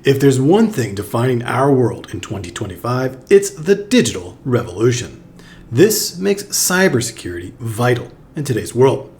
If there's one thing defining our world in 2025, it's the digital revolution. This makes cybersecurity vital in today's world.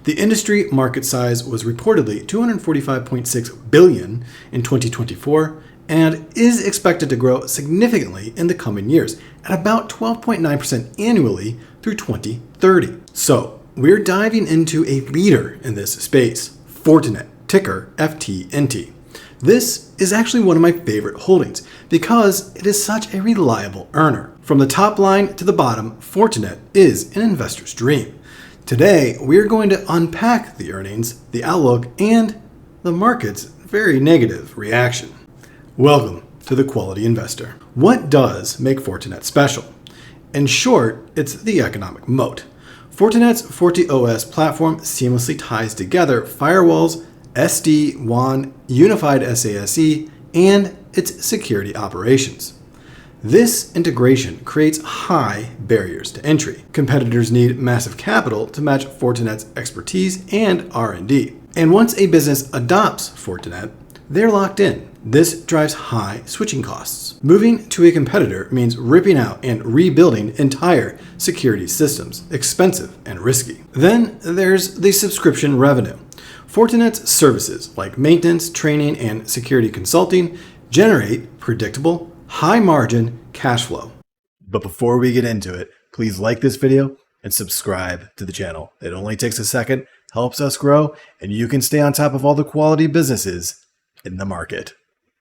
The industry market size was reportedly $245.6 billion in 2024 and is expected to grow significantly in the coming years at about 12.9% annually through 2030. So, we're diving into a leader in this space, Fortinet, ticker FTNT. This is actually one of my favorite holdings because it is such a reliable earner. From the top line to the bottom, Fortinet is an investor's dream. Today, we're going to unpack the earnings, the outlook, and the market's very negative reaction. Welcome to the Quality Investor. What does make Fortinet special? In short, it's the economic moat. Fortinet's FortiOS platform seamlessly ties together firewalls, SD-WAN, unified SASE, and its security operations. This integration creates high barriers to entry. Competitors need massive capital to match Fortinet's expertise and R&D. And once a business adopts Fortinet, they're locked in. This drives high switching costs. Moving to a competitor means ripping out and rebuilding entire security systems, expensive and risky. Then there's the subscription revenue. Fortinet's services like maintenance, training, and security consulting generate predictable, high-margin cash flow. But before we get into it, please like this video and subscribe to the channel. It only takes a second, helps us grow, and you can stay on top of all the quality businesses in the market.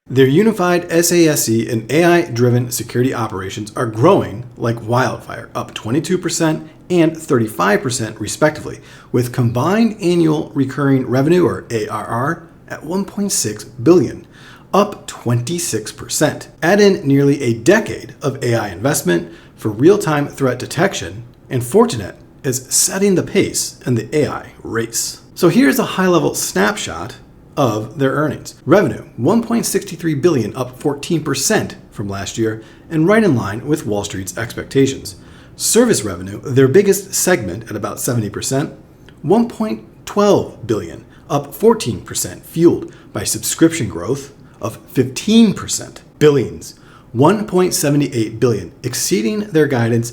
Their unified SASE and AI-driven security operations are growing like wildfire, up 22% and 35% respectively, with combined annual recurring revenue, or ARR, at $1.6 billion, up 26%. Add in nearly a decade of AI investment for real-time threat detection, and Fortinet is setting the pace in the AI race. So here's a high-level snapshot of their earnings. Revenue, $1.63 billion, up 14% from last year, and right in line with Wall Street's expectations. Service revenue, their biggest segment at about 70%, $1.12 billion, up 14%, fueled by subscription growth of 15%. Billings, $1.78 billion, exceeding their guidance,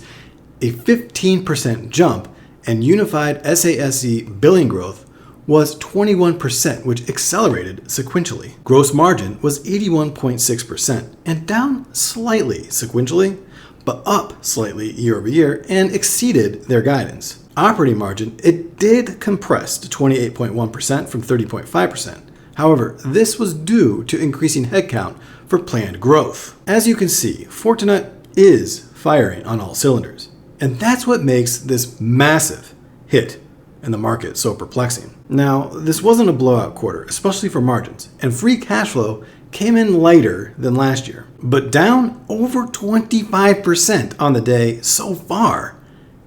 a 15% jump, and unified SASE billing growth was 21%, which accelerated sequentially. Gross margin was 81.6% and down slightly sequentially, but up slightly year over year and exceeded their guidance. Operating margin, it did compress to 28.1% from 30.5%. However, this was due to increasing headcount for planned growth. As you can see, Fortinet is firing on all cylinders, and that's what makes this massive hit in the market so perplexing. Now, this wasn't a blowout quarter, especially for margins, and free cash flow came in lighter than last year, but down over 25% on the day so far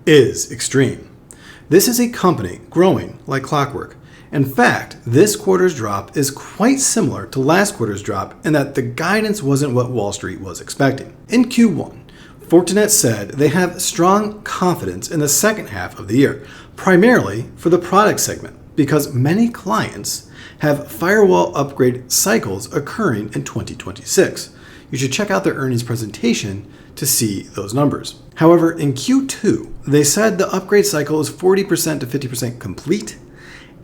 is extreme. This is a company growing like clockwork. In fact, this quarter's drop is quite similar to last quarter's drop in that the guidance wasn't what Wall Street was expecting. In Q1, Fortinet said they have strong confidence in the second half of the year, primarily for the product segment, because many clients have firewall upgrade cycles occurring in 2026. You should check out their earnings presentation to see those numbers. However, in Q2, they said the upgrade cycle is 40% to 50% complete,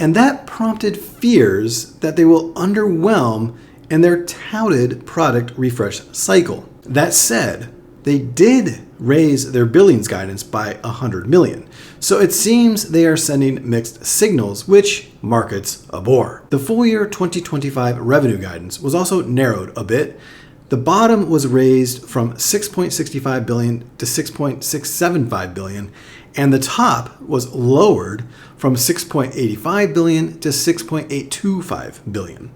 and that prompted fears that they will underwhelm in their touted product refresh cycle. That said, they did raise their billings guidance by $100 million. So it seems they are sending mixed signals, which markets abhor. The full year 2025 revenue guidance was also narrowed a bit. The bottom was raised from $6.65 billion to $6.675 billion, and the top was lowered from $6.85 billion to $6.825 billion.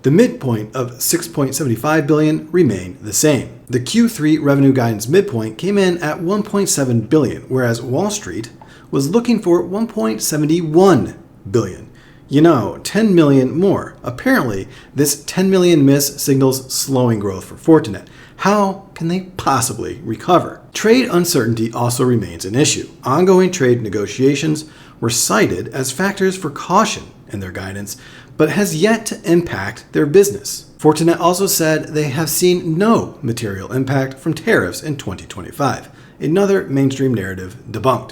The midpoint of $6.75 billion remained the same. The Q3 revenue guidance midpoint came in at $1.7 billion, whereas Wall Street was looking for $1.71 billion. You know, 10 million more. Apparently, this 10 million miss signals slowing growth for Fortinet. How can they possibly recover? Trade uncertainty also remains an issue. Ongoing trade negotiations were cited as factors for caution in their guidance, but has yet to impact their business. Fortinet also said they have seen no material impact from tariffs in 2025, another mainstream narrative debunked.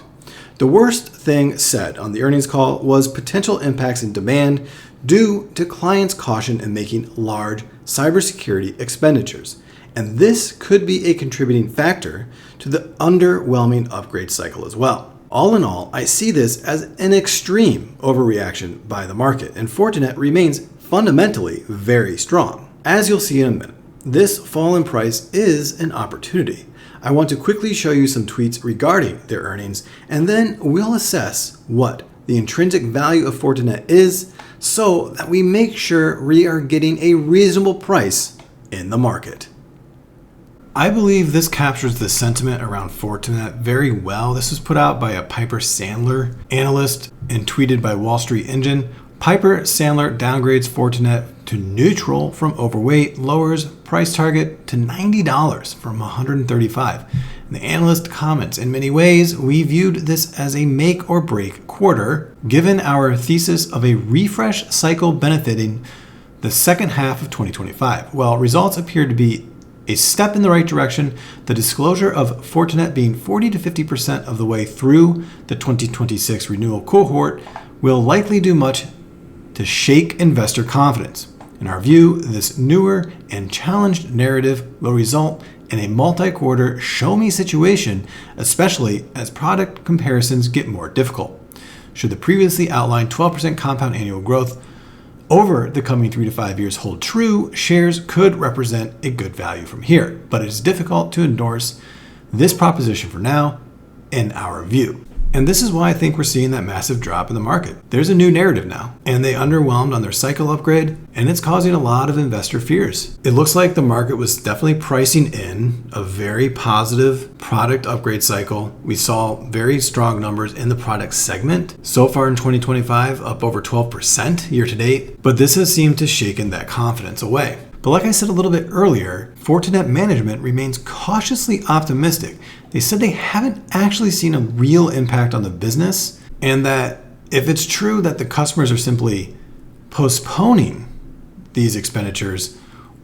The worst thing said on the earnings call was potential impacts in demand due to clients' caution in making large cybersecurity expenditures. And this could be a contributing factor to the underwhelming upgrade cycle as well. All in all, I see this as an extreme overreaction by the market, and Fortinet remains fundamentally very strong. As you'll see in a minute, this fall in price is an opportunity. I want to quickly show you some tweets regarding their earnings, and then we'll assess what the intrinsic value of Fortinet is so that we make sure we are getting a reasonable price in the market. I believe this captures the sentiment around Fortinet very well. This was put out by a Piper Sandler analyst and tweeted by Wall Street Engine. Piper Sandler downgrades Fortinet to neutral from overweight, lowers price target to $90 from $135. And the analyst comments, in many ways, we viewed this as a make or break quarter, given our thesis of a refresh cycle benefiting the second half of 2025. While results appear to be a step in the right direction, the disclosure of Fortinet being 40 to 50% of the way through the 2026 renewal cohort will likely do much to shake investor confidence. In our view, this newer and challenged narrative will result in a multi-quarter show-me situation, especially as product comparisons get more difficult. Should the previously outlined 12% compound annual growth over the coming 3 to 5 years hold true, shares could represent a good value from here, but it is difficult to endorse this proposition for now, in our view. And this is why I think we're seeing that massive drop in the market. There's a new narrative now, and they underwhelmed on their cycle upgrade, and it's causing a lot of investor fears. It looks like the market was definitely pricing in a very positive product upgrade cycle. We saw very strong numbers in the product segment. So far in 2025, up over 12% year to date, but this has seemed to shaken that confidence away. But like I said a little bit earlier, Fortinet management remains cautiously optimistic. They said they haven't actually seen a real impact on the business, and that if it's true that the customers are simply postponing these expenditures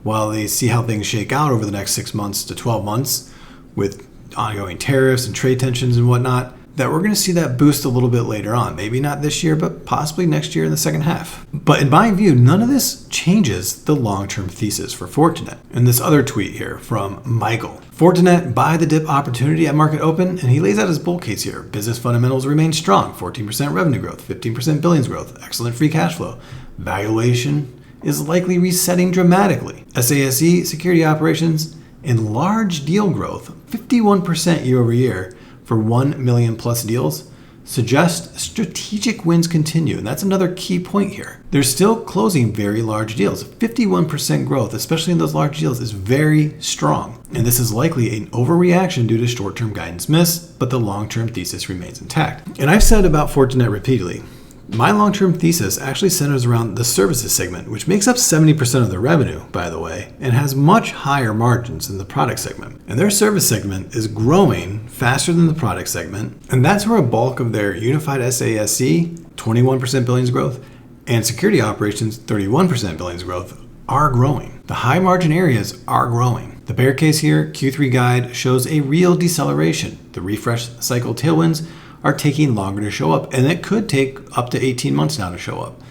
while they see how things shake out over the next 6 months to 12 months with ongoing tariffs and trade tensions and whatnot, that we're going to see that boost a little bit later on. Maybe not this year, but possibly next year in the second half. But in my view, none of this changes the long-term thesis for Fortinet. And this other tweet here from Michael. Fortinet buy the dip opportunity at market open, and he lays out his bull case here. Business fundamentals remain strong, 14% revenue growth, 15% billings growth, excellent free cash flow. Valuation is likely resetting dramatically. SASE, security operations, and large deal growth, 51% year over year, for 1 million plus deals, suggest strategic wins continue. And that's another key point here. They're still closing very large deals. 51% growth, especially in those large deals, is very strong. And this is likely an overreaction due to short-term guidance miss, but the long-term thesis remains intact. And I've said about Fortinet repeatedly, my long-term thesis actually centers around the services segment, which makes up 70% of the revenue, by the way, and has much higher margins than the product segment. And their service segment is growing faster than the product segment, and that's where a bulk of their unified SASE, 21% billings growth, and security operations, 31% billings growth, are growing. The high margin areas are growing. The bear case here, Q3 guide, shows a real deceleration. The refresh cycle tailwinds are taking longer to show up, and it could take up to 18 months now to show up.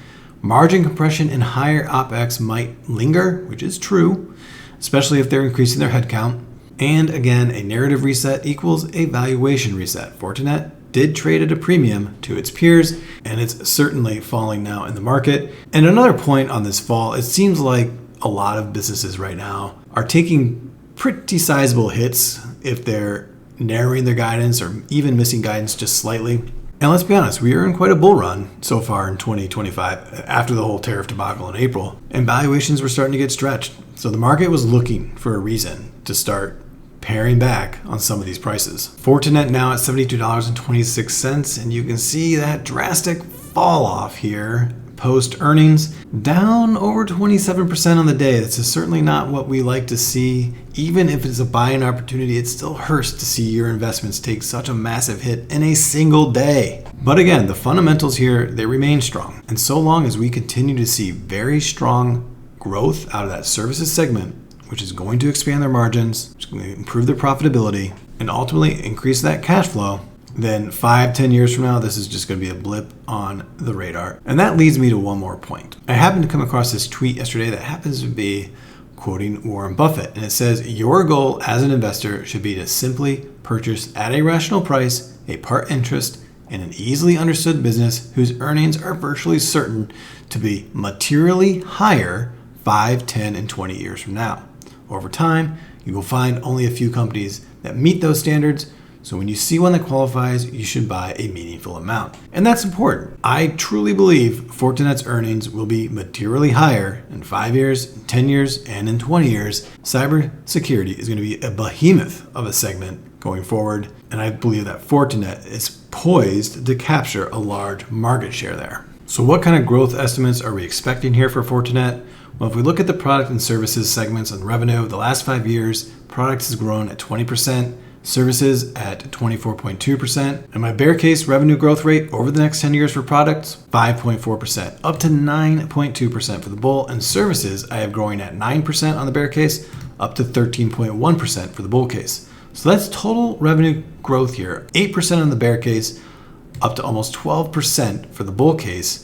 Margin compression and higher OpEx might linger, which is true, especially if they're increasing their headcount. And again, a narrative reset equals a valuation reset. Fortinet did trade at a premium to its peers, and it's certainly falling now in the market. And another point on this fall, it seems like a lot of businesses right now are taking pretty sizable hits if they're narrowing their guidance or even missing guidance just slightly. And let's be honest, we are in quite a bull run so far in 2025 after the whole tariff debacle in April, and valuations were starting to get stretched. So the market was looking for a reason to start paring back on some of these prices. Fortinet now at $72.26, and you can see that drastic fall off here post earnings, down over 27% on the day. This is certainly not what we like to see. Even if it's a buying opportunity, it still hurts to see your investments take such a massive hit in a single day. But again, the fundamentals here, they remain strong. And so long as we continue to see very strong growth out of that services segment, which is going to expand their margins, which is going to improve their profitability, and ultimately increase that cash flow, then 5-10 years from now, this is just going to be a blip on the radar. And that leads me to one more point. I happened to come across this tweet yesterday that happens to be quoting Warren Buffett. And it says, your goal as an investor should be to simply purchase at a rational price, a part interest in an easily understood business whose earnings are virtually certain to be materially higher 5, 10, and 20 years from now. Over time, you will find only a few companies that meet those standards. So when you see one that qualifies, you should buy a meaningful amount. And that's important. I truly believe Fortinet's earnings will be materially higher in 5 years, 10 years, and in 20 years. Cybersecurity is going to be a behemoth of a segment going forward. And I believe that Fortinet is poised to capture a large market share there. So what kind of growth estimates are we expecting here for Fortinet? Well, if we look at the product and services segments on revenue, the last 5 years, products has grown at 20%. Services at 24.2%. And my bear case revenue growth rate over the next 10 years for products, 5.4%, up to 9.2% for the bull. And services, I have growing at 9% on the bear case, up to 13.1% for the bull case. So that's total revenue growth here, 8% on the bear case, up to almost 12% for the bull case.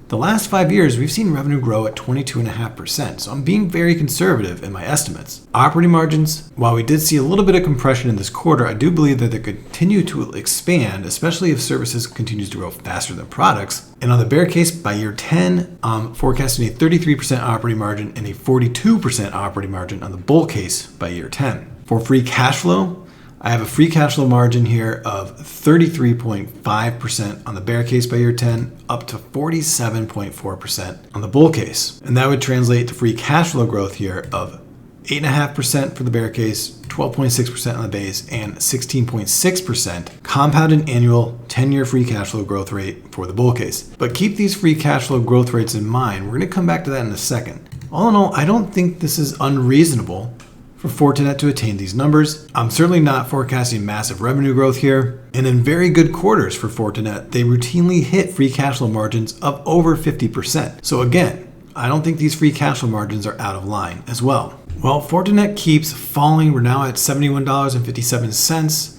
The last 5 years, we've seen revenue grow at 22.5%, so I'm being very conservative in my estimates. Operating margins, while we did see a little bit of compression in this quarter, I do believe that they continue to expand, especially if services continues to grow faster than products. And on the bear case, by year 10, I'm forecasting a 33% operating margin and a 42% operating margin on the bull case by year 10. For free cash flow, I have a free cash flow margin here of 33.5% on the bear case by year 10, up to 47.4% on the bull case. And that would translate to free cash flow growth here of 8.5% for the bear case, 12.6% on the base, and 16.6% compounded annual 10-year free cash flow growth rate for the bull case. But keep these free cash flow growth rates in mind. We're going to come back to that in a second. All in all, I don't think this is unreasonable for Fortinet to attain these numbers. I'm certainly not forecasting massive revenue growth here. And in very good quarters for Fortinet, they routinely hit free cash flow margins of over 50%. So again, I don't think these free cash flow margins are out of line as well. Well, Fortinet keeps falling. We're now at $71.57.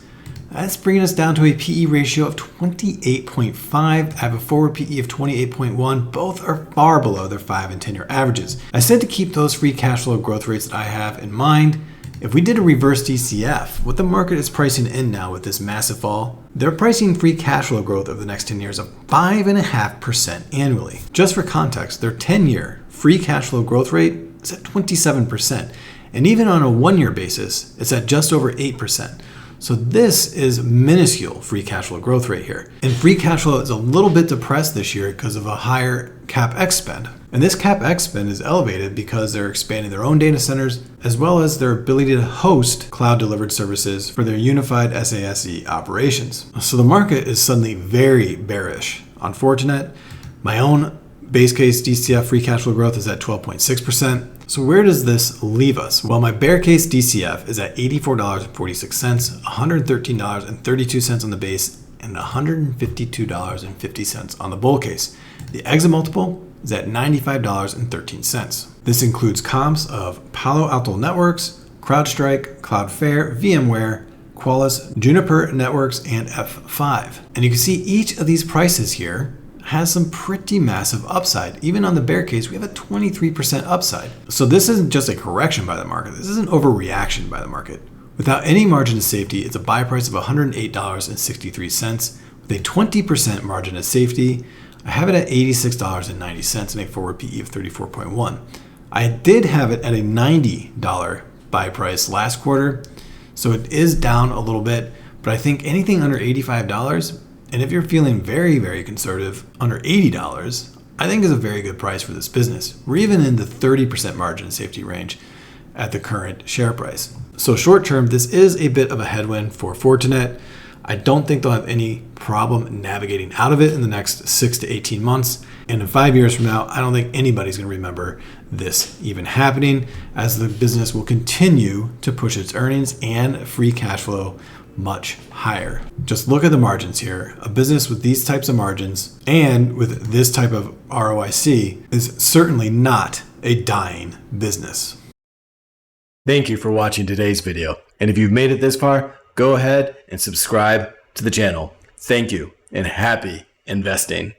That's bringing us down to a PE ratio of 28.5. I have a forward PE of 28.1. Both are far below their 5 and 10-year averages. I said to keep those free cash flow growth rates that I have in mind. If we did a reverse DCF, what the market is pricing in now with this massive fall, they're pricing free cash flow growth over the next 10 years of 5.5% annually. Just for context, their 10-year free cash flow growth rate is at 27%. And even on a 1-year basis, it's at just over 8%. So this is minuscule free cash flow growth rate here. And free cash flow is a little bit depressed this year because of a higher CapEx spend. And this CapEx spend is elevated because they're expanding their own data centers, as well as their ability to host cloud-delivered services for their unified SASE operations. So the market is suddenly very bearish on Fortinet. My own base case DCF free cash flow growth is at 12.6%. So where does this leave us? Well, my bear case DCF is at $84.46, $113.32 on the base, and $152.50 on the bull case. The exit multiple is at $95.13. This includes comps of Palo Alto Networks, CrowdStrike, Cloudflare, VMware, Qualys, Juniper Networks, and F5. And you can see each of these prices here has some pretty massive upside. Even on the bear case, we have a 23% upside. So this isn't just a correction by the market. This is an overreaction by the market. Without any margin of safety, it's a buy price of $108.63. With a 20% margin of safety, I have it at $86.90 and a forward PE of 34.1. I did have it at a $90 buy price last quarter, so it is down a little bit, but I think anything under $85, and if you're feeling very, very conservative, under $80, I think is a very good price for this business. We're even in the 30% margin safety range at the current share price. So short term, this is a bit of a headwind for Fortinet. I don't think they'll have any problem navigating out of it in the next 6 to 18 months. And in 5 years from now, I don't think anybody's going to remember this even happening, as the business will continue to push its earnings and free cash flow much higher. Just look at the margins here. A business with these types of margins and with this type of ROIC is certainly not a dying business. Thank you for watching today's video. And if you've made it this far, go ahead and subscribe to the channel. Thank you and happy investing.